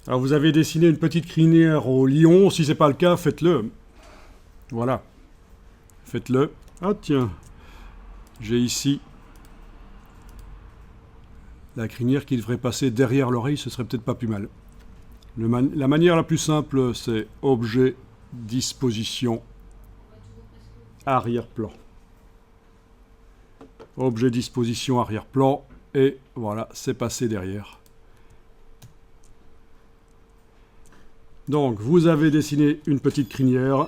Alors vous avez dessiné une petite crinière au lion, si c'est pas le cas, faites-le. Voilà, faites-le. Ah tiens, j'ai ici la crinière qui devrait passer derrière l'oreille, ce serait peut-être pas plus mal. La manière la plus simple, c'est objet, disposition, arrière-plan. Objet, disposition, arrière-plan, et voilà, c'est passé derrière. Donc, vous avez dessiné une petite crinière.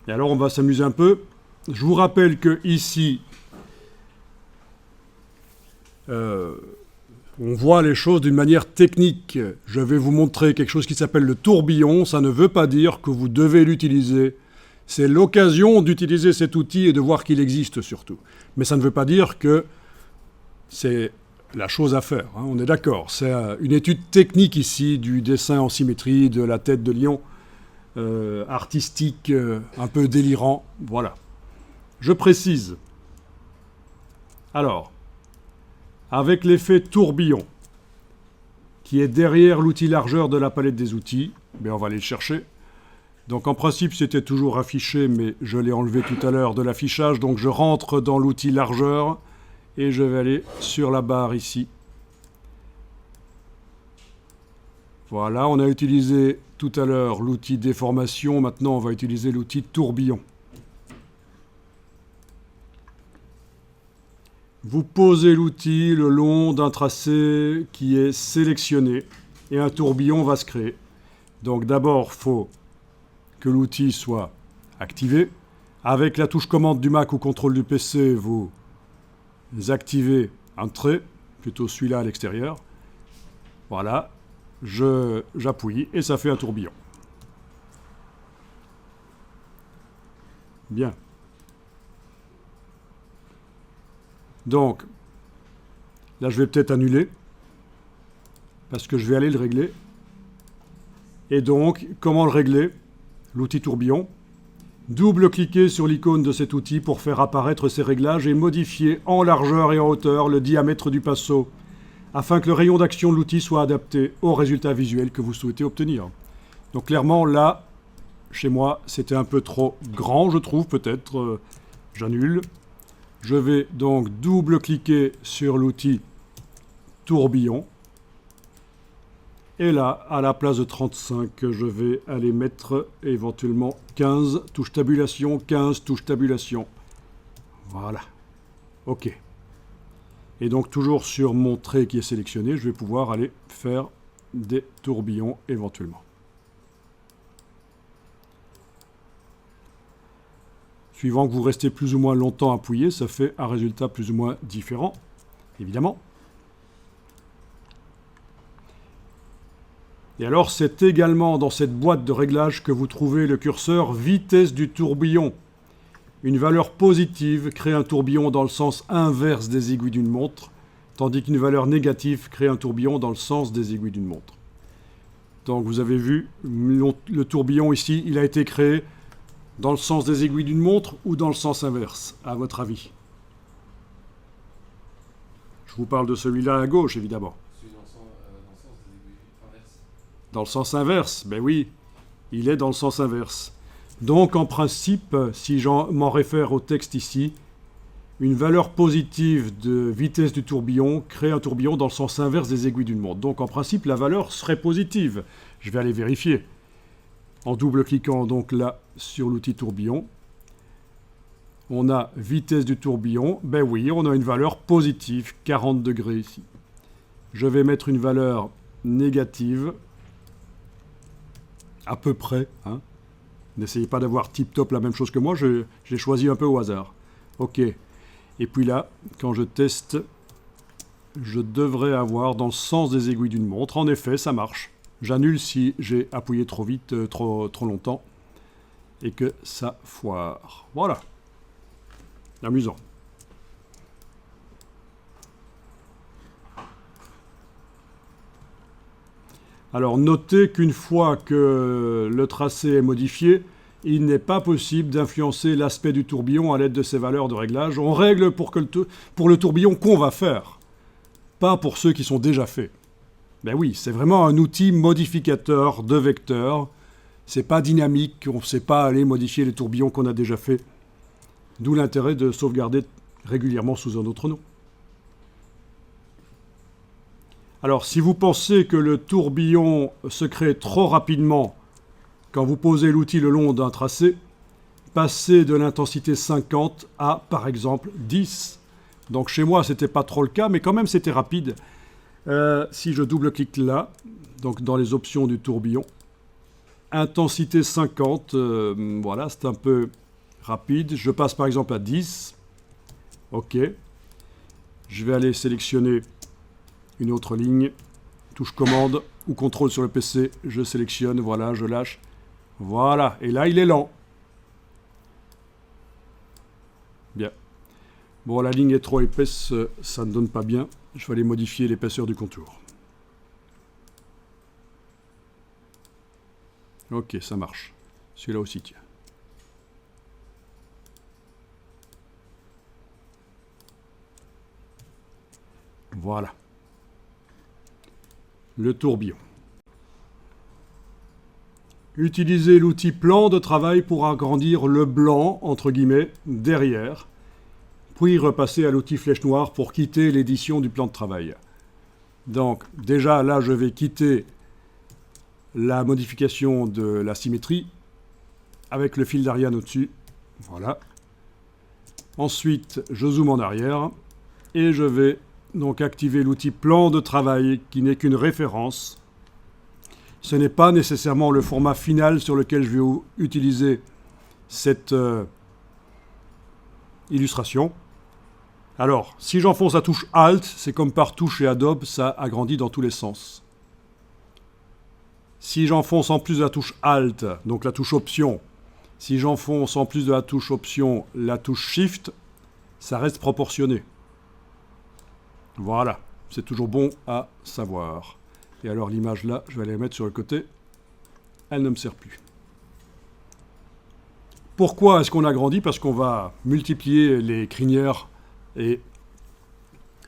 Et alors, on va s'amuser un peu. Je vous rappelle que ici, on voit les choses d'une manière technique. Je vais vous montrer quelque chose qui s'appelle le tourbillon. Ça ne veut pas dire que vous devez l'utiliser. C'est l'occasion d'utiliser cet outil et de voir qu'il existe surtout. Mais ça ne veut pas dire que c'est la chose à faire, hein, on est d'accord. C'est une étude technique ici du dessin en symétrie de la tête de lion, artistique, un peu délirant. Voilà. Je précise. Alors, avec l'effet tourbillon, qui est derrière l'outil largeur de la palette des outils, on va aller le chercher. Donc en principe, c'était toujours affiché, mais je l'ai enlevé tout à l'heure de l'affichage. Donc je rentre dans l'outil largeur et je vais aller sur la barre ici. Voilà, on a utilisé tout à l'heure l'outil déformation. Maintenant, on va utiliser l'outil tourbillon. Vous posez l'outil le long d'un tracé qui est sélectionné et un tourbillon va se créer. Donc d'abord, il faut que l'outil soit activé. Avec la touche commande du Mac ou contrôle du PC, vous activez un trait, plutôt celui-là à l'extérieur. Voilà, j'appuie et ça fait un tourbillon. Bien. Donc, là je vais peut-être annuler, parce que je vais aller le régler. Et donc, comment le régler? L'outil tourbillon. Double-cliquez sur l'icône de cet outil pour faire apparaître ces réglages et modifier en largeur et en hauteur le diamètre du pinceau, afin que le rayon d'action de l'outil soit adapté au résultat visuel que vous souhaitez obtenir. Donc clairement, là, chez moi, c'était un peu trop grand, je trouve, peut-être. J'annule. Je vais donc double-cliquer sur l'outil tourbillon. Et là, à la place de 35, je vais aller mettre éventuellement 15, touche tabulation, 15, touche tabulation. Voilà. OK. Et donc, toujours sur mon trait qui est sélectionné, je vais pouvoir aller faire des tourbillons éventuellement. Suivant que vous restez plus ou moins longtemps appuyé, ça fait un résultat plus ou moins différent, évidemment. Et alors, c'est également dans cette boîte de réglage que vous trouvez le curseur vitesse du tourbillon. Une valeur positive crée un tourbillon dans le sens inverse des aiguilles d'une montre, tandis qu'une valeur négative crée un tourbillon dans le sens des aiguilles d'une montre. Donc vous avez vu, le tourbillon ici, il a été créé dans le sens des aiguilles d'une montre ou dans le sens inverse, à votre avis? Je vous parle de celui-là à gauche, évidemment. Dans le sens inverse, ben oui, il est dans le sens inverse. Donc en principe, si je m'en réfère au texte ici, une valeur positive de vitesse du tourbillon crée un tourbillon dans le sens inverse des aiguilles d'une montre. Donc en principe, la valeur serait positive. Je vais aller vérifier. En double-cliquant donc là sur l'outil tourbillon, on a vitesse du tourbillon. Ben oui, on a une valeur positive, 40 degrés ici. Je vais mettre une valeur négative, à peu près. Hein. N'essayez pas d'avoir tip-top la même chose que moi, j'ai choisi un peu au hasard. OK. Et puis là, quand je teste, je devrais avoir dans le sens des aiguilles d'une montre. En effet, ça marche. J'annule si j'ai appuyé trop vite, trop longtemps, et que ça foire. Voilà. Amusant. Alors notez qu'une fois que le tracé est modifié, il n'est pas possible d'influencer l'aspect du tourbillon à l'aide de ces valeurs de réglage. On règle pour le tourbillon qu'on va faire, pas pour ceux qui sont déjà faits. Ben oui, c'est vraiment un outil modificateur de vecteurs. C'est pas dynamique, on ne sait pas aller modifier les tourbillons qu'on a déjà fait. D'où l'intérêt de sauvegarder régulièrement sous un autre nom. Alors, si vous pensez que le tourbillon se crée trop rapidement quand vous posez l'outil le long d'un tracé, passez de l'intensité 50 à, par exemple, 10. Donc chez moi, ce n'était pas trop le cas, mais quand même, c'était rapide. Si je double-clique là, donc dans les options du tourbillon, intensité 50, voilà, c'est un peu rapide. Je passe par exemple à 10. OK. Je vais aller sélectionner une autre ligne. Touche commande ou contrôle sur le PC. Je sélectionne, voilà, je lâche. Voilà, et là, il est lent. Bien. Bon, la ligne est trop épaisse, ça ne donne pas bien. Je vais aller modifier l'épaisseur du contour. Ok, ça marche. Celui-là aussi, tiens. Voilà. Le tourbillon. Utilisez l'outil plan de travail pour agrandir le blanc, entre guillemets, derrière, puis repasser à l'outil flèche noire pour quitter l'édition du plan de travail. Donc, déjà, là, je vais quitter la modification de la symétrie avec le fil d'Ariane au-dessus. Voilà. Ensuite, je zoome en arrière et je vais donc activer l'outil plan de travail qui n'est qu'une référence. Ce n'est pas nécessairement le format final sur lequel je vais utiliser cette illustration. Alors, si j'enfonce la touche Alt, c'est comme partout chez Adobe, ça agrandit dans tous les sens. Si j'enfonce en plus de la touche Alt, donc la touche Option, si j'enfonce en plus de la touche Option la touche Shift, ça reste proportionné. Voilà, c'est toujours bon à savoir. Et alors l'image là, je vais aller la mettre sur le côté. Elle ne me sert plus. Pourquoi est-ce qu'on agrandit? Parce qu'on va multiplier les crinières et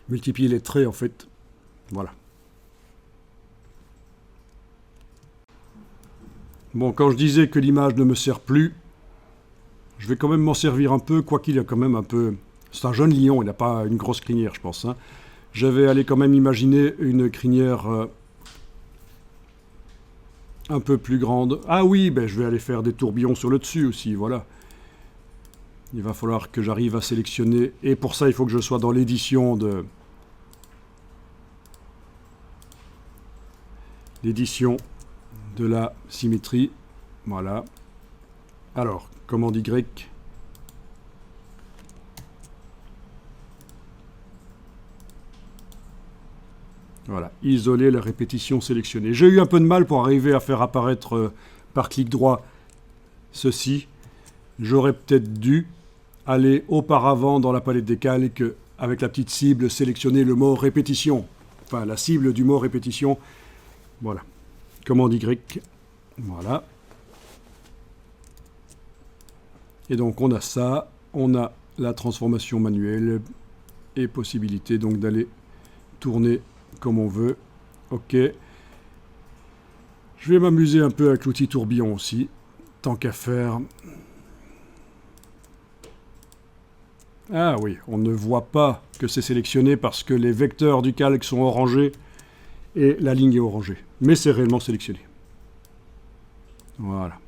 multiplier les traits en fait. Voilà. Bon, quand je disais que l'image ne me sert plus, je vais quand même m'en servir un peu, quoiqu'il y a quand même un peu... C'est un jeune lion, il n'a pas une grosse crinière, je pense. Hein. Je vais aller quand même imaginer une crinière un peu plus grande. Ah oui, ben je vais aller faire des tourbillons sur le dessus aussi, voilà. Il va falloir que j'arrive à sélectionner, et pour ça, il faut que je sois dans l'édition de... la symétrie. Voilà. Alors, commande Y. Voilà, isoler la répétition sélectionnée. J'ai eu un peu de mal pour arriver à faire apparaître par clic droit ceci. J'aurais peut-être dû aller auparavant dans la palette des calques avec la petite cible, sélectionner le mot répétition. Enfin, la cible du mot répétition. Voilà. Commande Y. Voilà. Et donc on a ça, on a la transformation manuelle et possibilité donc d'aller tourner comme on veut. Ok. Je vais m'amuser un peu avec l'outil tourbillon aussi, tant qu'à faire. Ah oui, on ne voit pas que c'est sélectionné parce que les vecteurs du calque sont orangés et la ligne est orangée. Mais c'est réellement sélectionné. Voilà.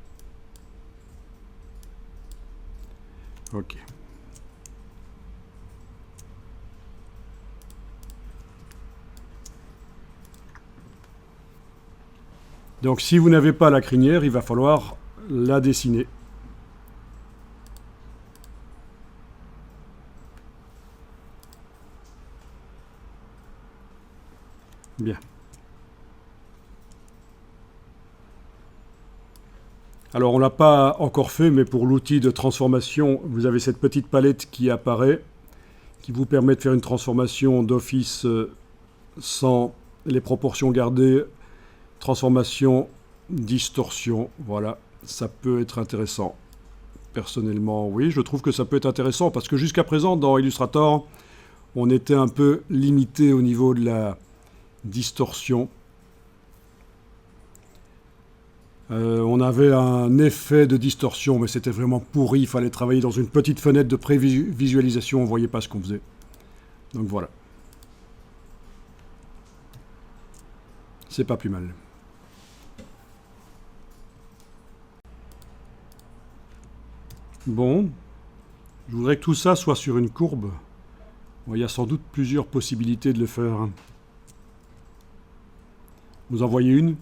Ok. Donc si vous n'avez pas la crinière, il va falloir la dessiner. Bien. Alors on ne l'a pas encore fait, mais pour l'outil de transformation, vous avez cette petite palette qui apparaît, qui vous permet de faire une transformation d'office sans les proportions gardées, transformation, distorsion, voilà, ça peut être intéressant. Personnellement, oui, je trouve que ça peut être intéressant, parce que jusqu'à présent, dans Illustrator, on était un peu limité au niveau de la distorsion. On avait un effet de distorsion, mais c'était vraiment pourri. Il fallait travailler dans une petite fenêtre de prévisualisation. On ne voyait pas ce qu'on faisait. Donc voilà. C'est pas plus mal. Bon. Je voudrais que tout ça soit sur une courbe. Bon, il y a sans doute plusieurs possibilités de le faire. Hein. Vous en voyez une?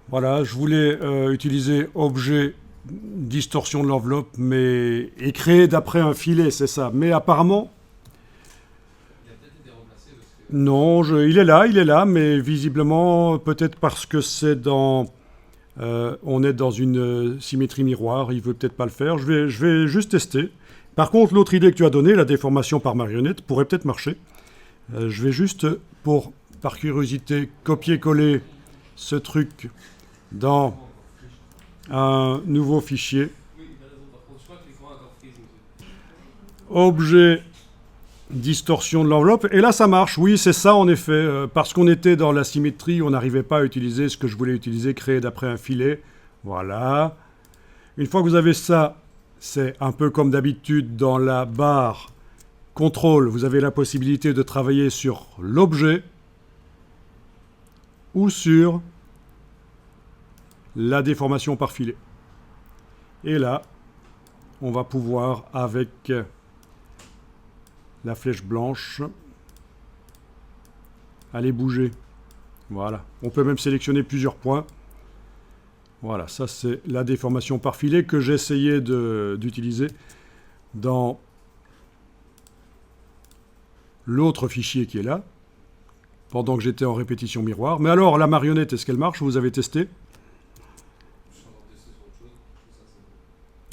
Voilà, je voulais utiliser objet distorsion de l'enveloppe, mais et créer d'après un filet, c'est ça. Mais apparemment, non, il est là, mais visiblement, peut-être parce que c'est dans, on est dans une symétrie miroir, il veut peut-être pas le faire. Je vais juste tester. Par contre, l'autre idée que tu as donnée, la déformation par marionnette, pourrait peut-être marcher. Je vais juste, par curiosité, copier-coller ce truc dans un nouveau fichier. Objet distorsion de l'enveloppe. Et là, ça marche. Oui, c'est ça, en effet. Parce qu'on était dans la symétrie, on n'arrivait pas à utiliser ce que je voulais utiliser, créer d'après un filet. Voilà. Une fois que vous avez ça, c'est un peu comme d'habitude dans la barre contrôle. Vous avez la possibilité de travailler sur l'objet ou sur la déformation par filet. Et là, on va pouvoir, avec la flèche blanche, aller bouger. Voilà. On peut même sélectionner plusieurs points. Voilà, ça c'est la déformation par filet que j'ai essayé d'utiliser dans l'autre fichier qui est là, pendant que j'étais en répétition miroir. Mais alors, la marionnette, est-ce qu'elle marche? Vous avez testé?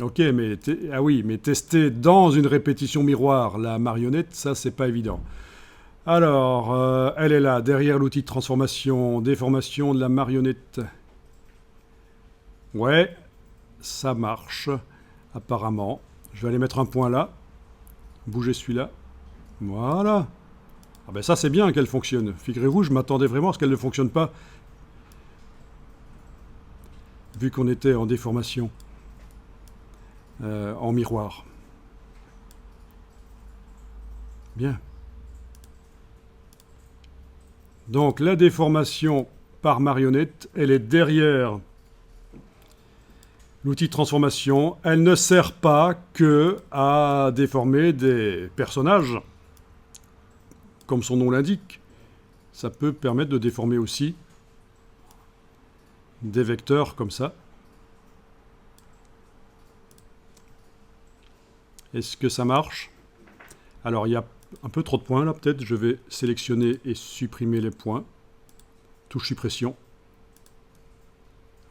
Ok, mais ah oui, mais tester dans une répétition miroir la marionnette, ça c'est pas évident. Alors, elle est là, derrière l'outil de transformation, déformation de la marionnette. Ouais, ça marche, apparemment. Je vais aller mettre un point là, bouger celui-là. Voilà. Ah ben ça c'est bien qu'elle fonctionne. Figurez-vous, je m'attendais vraiment à ce qu'elle ne fonctionne pas, vu qu'on était en déformation. En miroir. Bien. Donc la déformation par marionnette, elle est derrière l'outil de transformation. Elle ne sert pas que à déformer des personnages, comme son nom l'indique. Ça peut permettre de déformer aussi des vecteurs comme ça. Est-ce que ça marche? Alors, il y a un peu trop de points là, peut-être. Je vais sélectionner et supprimer les points. Touche suppression.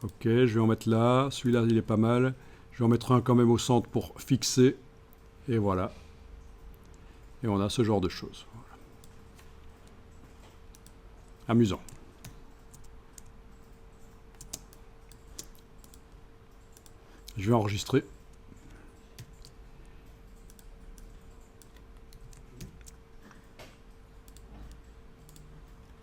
Ok, je vais en mettre là. Celui-là, il est pas mal. Je vais en mettre un quand même au centre pour fixer. Et voilà. Et on a ce genre de choses. Voilà. Amusant. Je vais enregistrer.